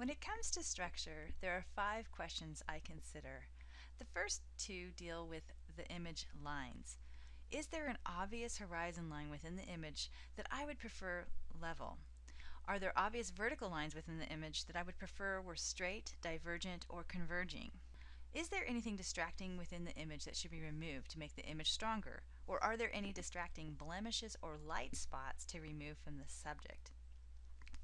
When it comes to structure, there are 5 questions I consider. The first 2 deal with the image lines. Is there an obvious horizon line within the image that I would prefer level? Are there obvious vertical lines within the image that I would prefer were straight, divergent, or converging? Is there anything distracting within the image that should be removed to make the image stronger? Or are there any distracting blemishes or light spots to remove from the subject?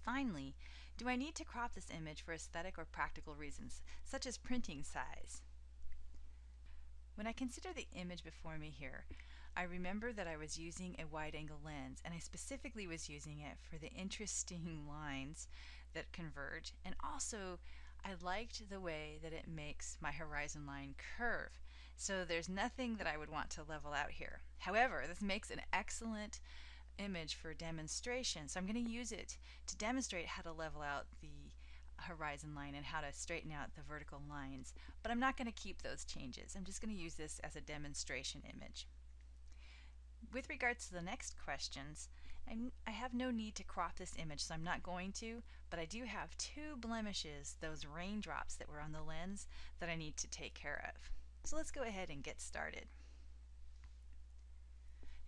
Finally, do I need to crop this image for aesthetic or practical reasons, such as printing size? When I consider the image before me here, I remember that I was using a wide-angle lens, and I specifically was using it for the interesting lines that converge, and also I liked the way that it makes my horizon line curve. So there's nothing that I would want to level out here. However, this makes an excellent image for demonstration, so I'm going to use it to demonstrate how to level out the horizon line and how to straighten out the vertical lines, but I'm not going to keep those changes. I'm just going to use this as a demonstration image. With regards to the next questions, I have no need to crop this image, so I'm not going to, but I do have 2 blemishes, those raindrops that were on the lens, that I need to take care of. So let's go ahead and get started.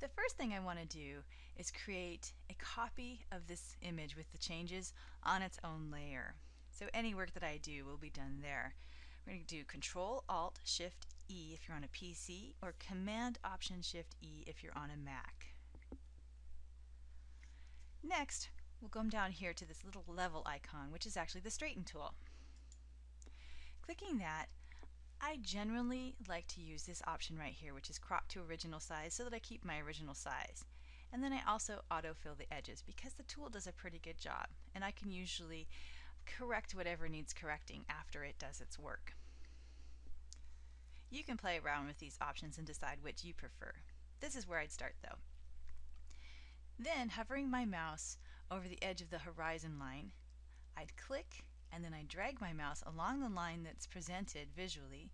The first thing I want to do is create a copy of this image with the changes on its own layer. So any work that I do will be done there. We're going to do Control-Alt-Shift-E if you're on a PC, or Command-Option-Shift-E if you're on a Mac. Next, we'll come down here to this little level icon, which is actually the Straighten tool. Clicking that, I generally like to use this option right here, which is Crop to Original Size, so that I keep my original size. And then I also autofill the edges because the tool does a pretty good job, and I can usually correct whatever needs correcting after it does its work. You can play around with these options and decide which you prefer. This is where I'd start though. Then, hovering my mouse over the edge of the horizon line, I'd click and then I'd drag my mouse along the line that's presented visually,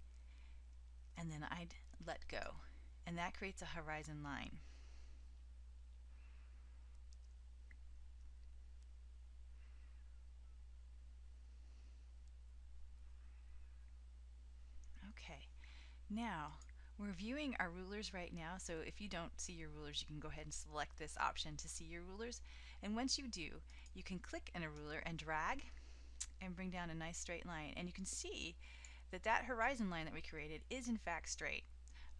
and then I'd let go, and that creates a horizon line. Okay, now we're viewing our rulers right now, so if you don't see your rulers, you can go ahead and select this option to see your rulers. And once you do, you can click in a ruler and drag and bring down a nice straight line, and you can see that that horizon line that we created is in fact straight.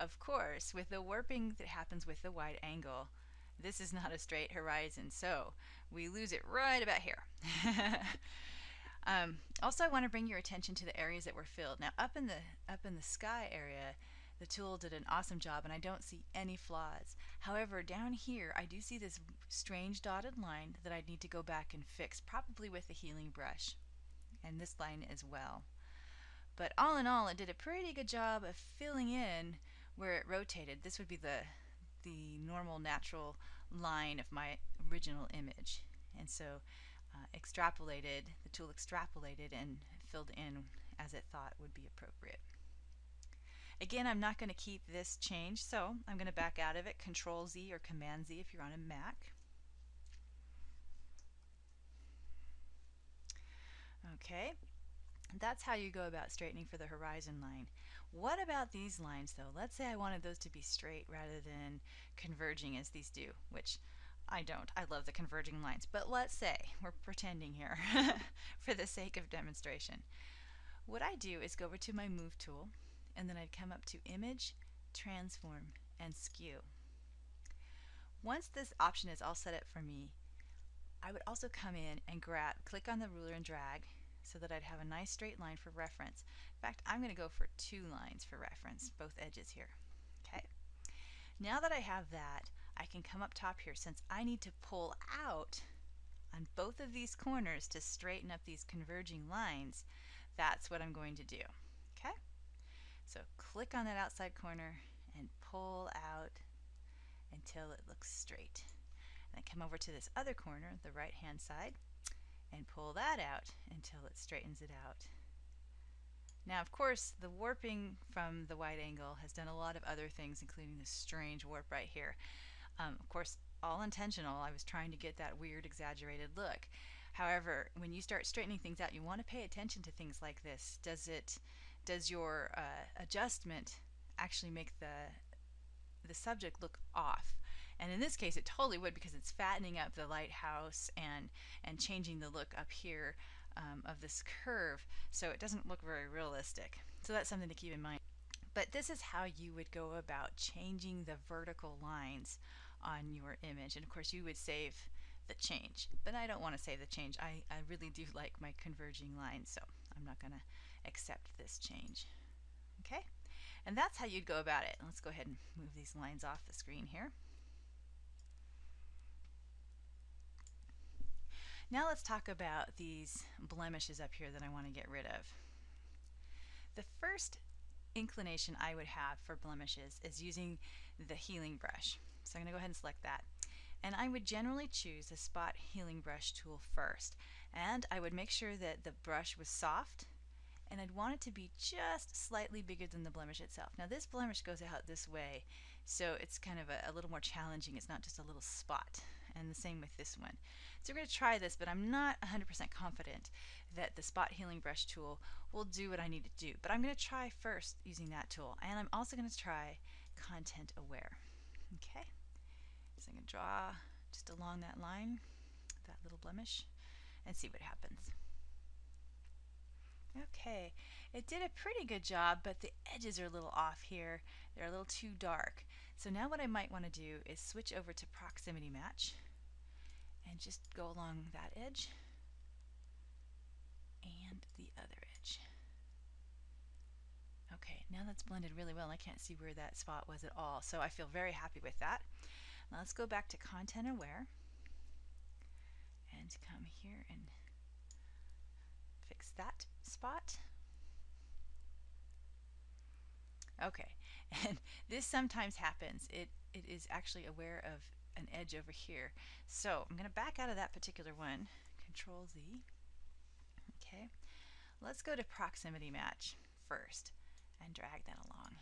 Of course, with the warping that happens with the wide angle, this is not a straight horizon, so we lose it right about here. Also, I want to bring your attention to the areas that were filled. Now, up in the sky area, the tool did an awesome job, and I don't see any flaws. However, down here, I do see this strange dotted line that I need to go back and fix, probably with the healing brush, and this line as well. But all in all, it did a pretty good job of filling in where it rotated. This would be the normal natural line of my original image, and so the tool extrapolated and filled in as it thought would be appropriate. Again, I'm not going to keep this change, so I'm going to back out of it. Control-Z or Command-Z if you're on a Mac. Okay, that's how you go about straightening for the horizon line. What about these lines though? Let's say I wanted those to be straight rather than converging as these do, which I don't. I love the converging lines, but let's say we're pretending here for the sake of demonstration. What I do is go over to my Move tool, and then I'd come up to Image, Transform, and Skew. Once this option is all set up for me, I would also come in and click on the ruler and drag so that I'd have a nice straight line for reference. In fact, I'm going to go for 2 lines for reference, both edges here. Okay. Now that I have that, I can come up top here. Since I need to pull out on both of these corners to straighten up these converging lines, that's what I'm going to do. Okay? So click on that outside corner and pull out until it looks straight. And then come over to this other corner, the right hand side, and pull that out until it straightens it out. Now, of course, the warping from the wide angle has done a lot of other things, including this strange warp right here. Of course, all intentional. I was trying to get that weird exaggerated look. However, when you start straightening things out, you want to pay attention to things like this. Does your adjustment actually make the subject look off? And in this case, it totally would, because it's fattening up the lighthouse and changing the look up here of this curve, so it doesn't look very realistic. So that's something to keep in mind. But this is how you would go about changing the vertical lines on your image. And of course, you would save the change, but I don't want to save the change. I really do like my converging lines, so I'm not going to accept this change. Okay, and that's how you'd go about it. Let's go ahead and move these lines off the screen here. Now let's talk about these blemishes up here that I want to get rid of. The first inclination I would have for blemishes is using the healing brush. So I'm going to go ahead and select that. And I would generally choose the spot healing brush tool first. And I would make sure that the brush was soft, and I'd want it to be just slightly bigger than the blemish itself. Now this blemish goes out this way, so it's kind of a little more challenging. It's not just a little spot. And the same with this one. So we're going to try this, but I'm not 100% confident that the spot healing brush tool will do what I need to do. But I'm going to try first using that tool, and I'm also going to try content aware. Okay, so I'm going to draw just along that line, that little blemish, and see what happens. Okay, it did a pretty good job, but the edges are a little off here. They're a little too dark. So now what I might want to do is switch over to proximity match and just go along that edge and the other edge. Okay, now that's blended really well. I can't see where that spot was at all, so I feel very happy with that. Now let's go back to content aware and come here and fix that spot. Okay, and this sometimes happens. It is actually aware of an edge over here. So I'm going to back out of that particular one, Control Z. Okay, let's go to proximity match first and drag that along.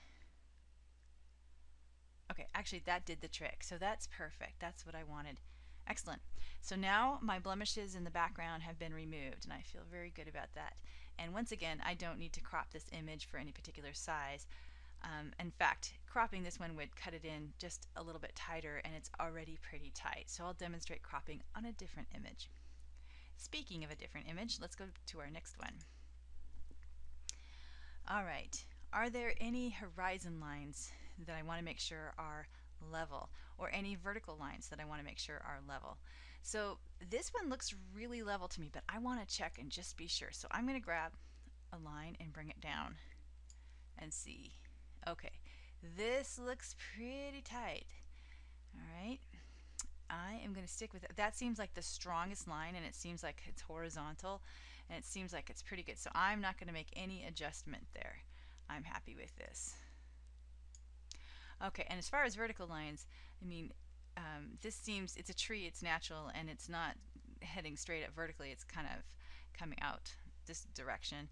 Okay, actually that did the trick, so that's perfect. That's what I wanted. Excellent. So now my blemishes in the background have been removed, and I feel very good about that. And once again, I don't need to crop this image for any particular size. In fact, cropping this one would cut it in just a little bit tighter, and it's already pretty tight. So I'll demonstrate cropping on a different image. Speaking of a different image, let's go to our next one. All right, are there any horizon lines that I want to make sure are level, or any vertical lines that I want to make sure are level? So this one looks really level to me, but I want to check and just be sure. So I'm going to grab a line and bring it down and see. Okay, this looks pretty tight. All right, I am going to stick with it. That seems like the strongest line, and it seems like it's horizontal, and it seems like it's pretty good. So I'm not going to make any adjustment there. I'm happy with this. Okay, and as far as vertical lines, I mean, this seems, it's a tree, it's natural, and it's not heading straight up vertically. It's kind of coming out this direction.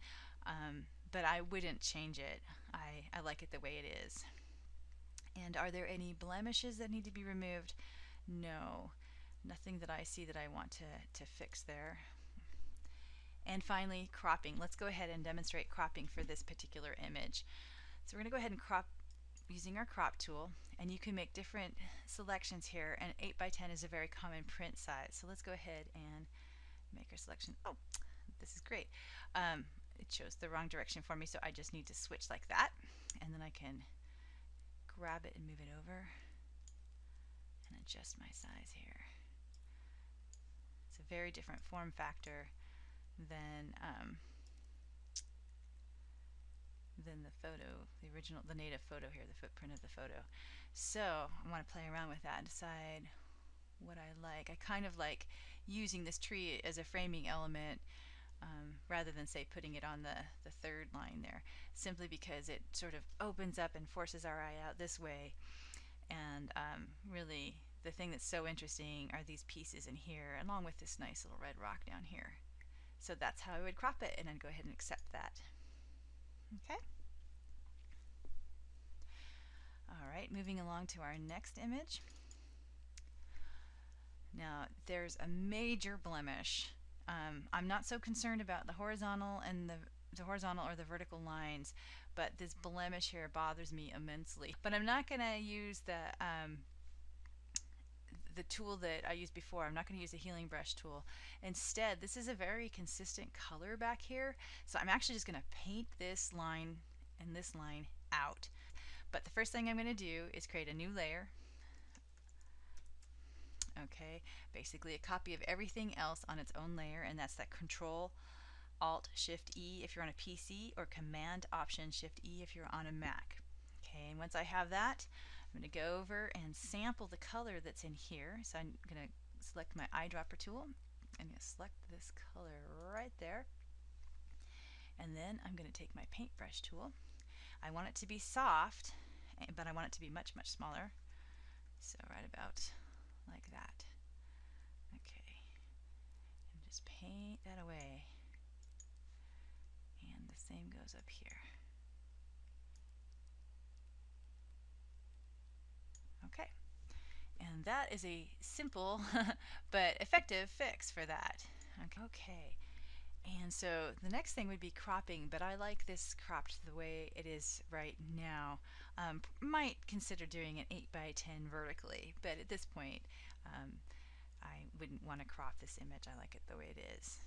But I wouldn't change it. I like it the way it is. And are there any blemishes that need to be removed? No, nothing that I see that I want to fix there. And finally, cropping. Let's go ahead and demonstrate cropping for this particular image. So we're going to go ahead and crop using our crop tool, and you can make different selections here, and 8x10 is a very common print size. So let's go ahead and make our selection. Oh, this is great. It shows the wrong direction for me, so I just need to switch like that, and then I can grab it and move it over and adjust my size here. It's a very different form factor than the photo, the native photo here, the footprint of the photo. So I want to play around with that and decide what I like. I kind of like using this tree as a framing element rather than, say, putting it on the third line there, simply because it sort of opens up and forces our eye out this way. And really the thing that's so interesting are these pieces in here, along with this nice little red rock down here. So that's how I would crop it, and I'd go ahead and accept that. Okay. All right, moving along to our next image. Now, there's a major blemish I'm not so concerned about the horizontal and the horizontal or the vertical lines, but this blemish here bothers me immensely. But I'm not going to use the tool that I used before. I'm not going to use the healing brush tool. Instead, this is a very consistent color back here, so I'm actually just going to paint this line and this line out. But the first thing I'm going to do is create a new layer. Okay, basically a copy of everything else on its own layer, and that's that Control Alt Shift E if you're on a PC, or Command Option Shift E if you're on a Mac. Okay, and once I have that, I'm going to go over and sample the color that's in here. So I'm going to select my eyedropper tool. I'm going to select this color right there. And then I'm going to take my paintbrush tool. I want it to be soft, but I want it to be much, much smaller. So right about like that. Okay. And just paint that away. And the same goes up here. Okay. And that is a simple but effective fix for that. Okay. And so the next thing would be cropping, but I like this cropped the way it is right now. Might consider doing an 8x10 vertically, but at this point I wouldn't want to crop this image. I like it the way it is.